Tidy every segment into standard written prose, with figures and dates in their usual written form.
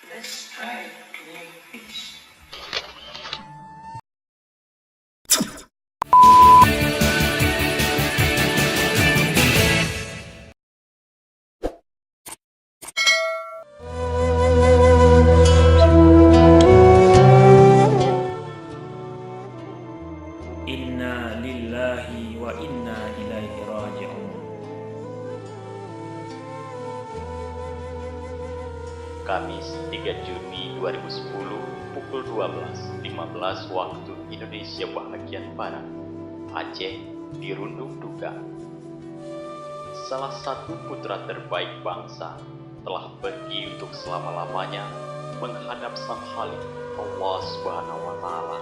Let's try to make peace. Inna lillahi wa inna ilaihi raji'un. Kamis 3 Juni 2010 pukul 12.15 waktu Indonesia bagian Barat, Aceh dirundung duka. Salah satu putra terbaik bangsa telah pergi untuk selama-lamanya menghadap Sang Khalik Allah Subhanahu wa Ta'ala.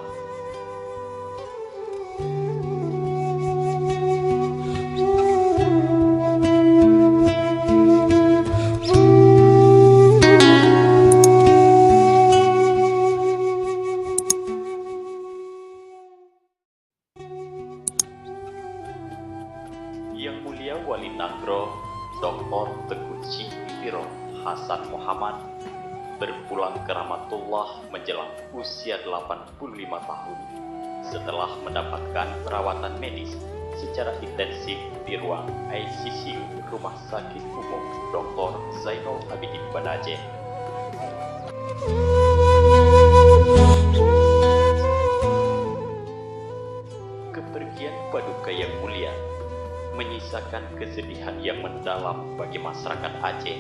Yang Mulia Wali Nagro Dr. Teguh Cikitiro Hasan Muhammad berpulang ke rahmatullah menjelang usia 85 tahun setelah mendapatkan perawatan medis secara intensif di ruang ICU Rumah Sakit Umum Dr. Zainul Abidin Banda Aceh. Kepergian Paduka yang mulia menyisakan kesedihan yang mendalam bagi masyarakat Aceh.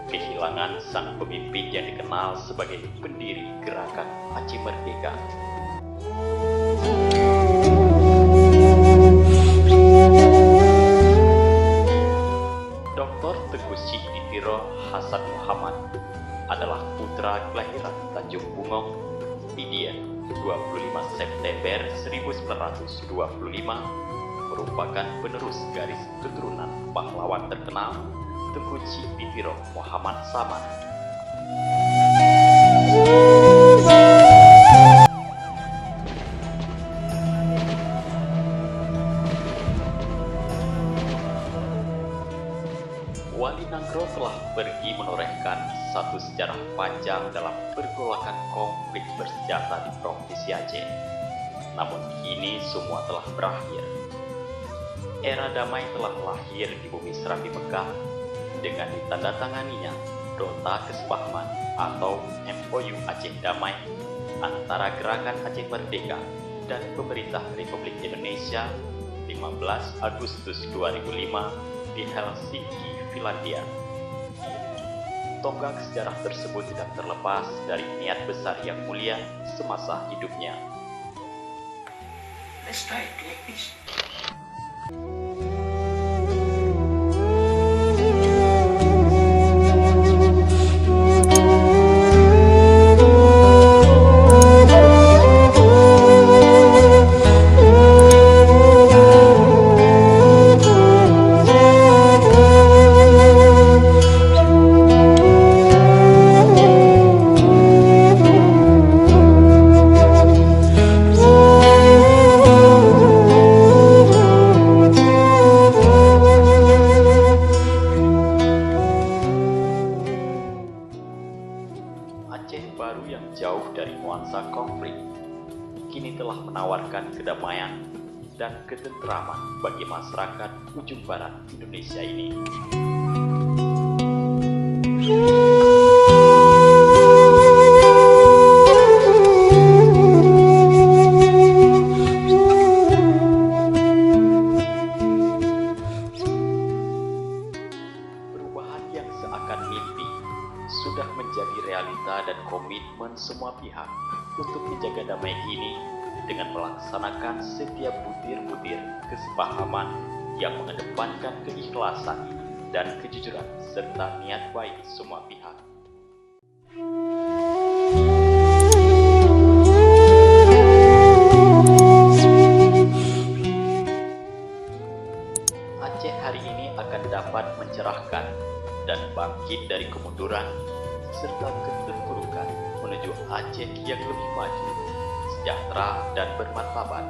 Kehilangan sang pemimpin yang dikenal sebagai pendiri gerakan Aceh Merdeka. Dr. Teguh Cikitiro Hasan Muhammad adalah putra kelahiran Tanjung Bungong, Didian, 25 September 1925, merupakan penerus garis keturunan pahlawan terkenal Teguh Cikitiro Muhammad Saman. Wali Nagro telah pergi menorehkan satu sejarah panjang dalam pergolakan konflik bersenjata di Provinsi Aceh. Namun kini semua telah berakhir. Era damai telah lahir di bumi Serabi Mekah dengan ditandatanganinya Nota Kesepahaman atau MOU Aceh Damai antara Gerakan Aceh Merdeka dan Pemerintah Republik Indonesia 15 Agustus 2005 di Helsinki, Finlandia. Tonggak sejarah tersebut tidak terlepas dari niat besar yang mulia semasa hidupnya. Let's try to make peace. Aceh baru yang jauh dari nuansa konflik, kini telah menawarkan kedamaian dan ketentraman bagi masyarakat ujung barat Indonesia ini. Perubahan yang seakan mimpi sudah menjadi realita dan komitmen semua pihak untuk menjaga damai ini dengan melaksanakan setiap butir-butir kesepahaman yang mengedepankan keikhlasan dan kejujuran serta niat baik semua pihak. Aceh hari ini akan dapat mencerahkan dan bangkit dari kemunduran serta keterpurukan menuju Aceh yang lebih maju, sejahtera dan bermartabat.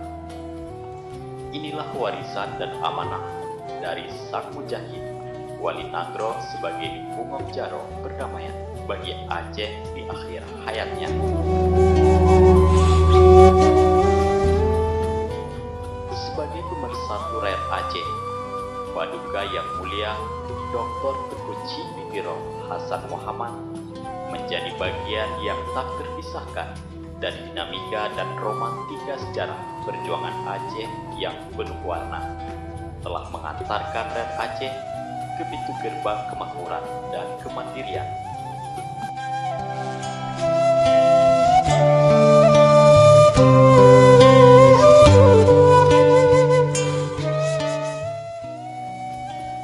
Inilah warisan dan amanah dari sang mujahid Wali Nagro sebagai Bungong Jaro perdamaian. bagi Aceh di akhir hayatnya. Sebagai pemersatu rakyat Aceh, Paduka Yang Mulia Dr. Tengku Cibibiro Hasan Muhammad menjadi bagian yang tak terpisahkan dari dinamika dan romantika sejarah perjuangan Aceh yang penuh warna, telah mengantarkan rakyat Aceh ke pintu gerbang kemakmuran dan kemandirian.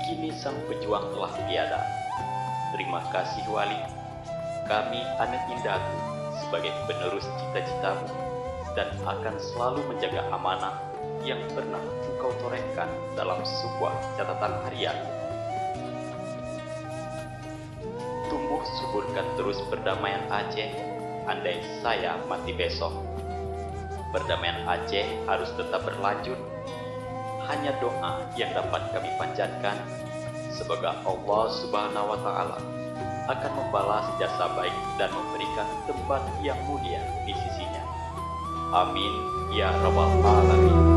Kini sang pejuang telah tiada. Terima kasih Wali. Kami Anet Indahku sebagai penerus cita-citamu dan akan selalu menjaga amanah yang pernah engkau torehkan dalam sebuah catatan harian. Tumbuh suburkan terus perdamaian Aceh, andai saya mati besok. Perdamaian Aceh harus tetap berlanjut. Hanya doa yang dapat kami panjatkan, semoga Allah Subhanahu wa Ta'ala akan membalas jasa baik dan memberikan tempat yang mulia di sisinya. Amin ya rabbal alamin.